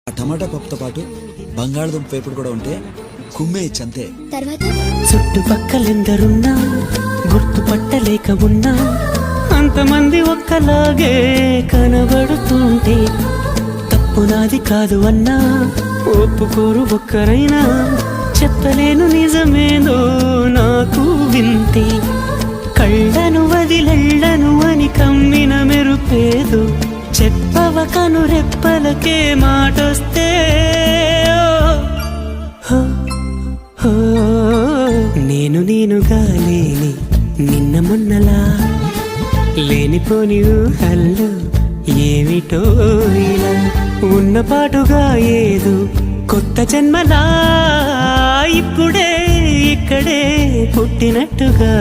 ఆ టమాటా పప్పుతో పాటు బంగాళదుంప వేపుడు కూడా ఉంటే కుమ్మేయచ్చు అంతే. తర్వాత చుట్టుపక్కలెందరున్నా గుర్తుపట్టలేక ఉన్నా అంతమంది ఒక్కలాగే కనబడుతుంటే తప్పు నాది కాదు అన్నా ఒప్పుకోరు ఒక్కరైనా చెప్పలేను నిజమేదో నాకు వింతే. కళ్ళను వదిలెళ్ళను అని కమ్మిన మెరుపేదో చెప్పవ కను రెప్పలకే మాటొస్తే నేను నేనుగా లేని నిన్న మొన్నలా లేనిపోని ఊహల్లో ఏమిటో ఇలా ఉన్న పాటుగా ఏదో కొత్త జన్మలా ఇప్పుడే ఇక్కడే పుట్టినట్టుగా.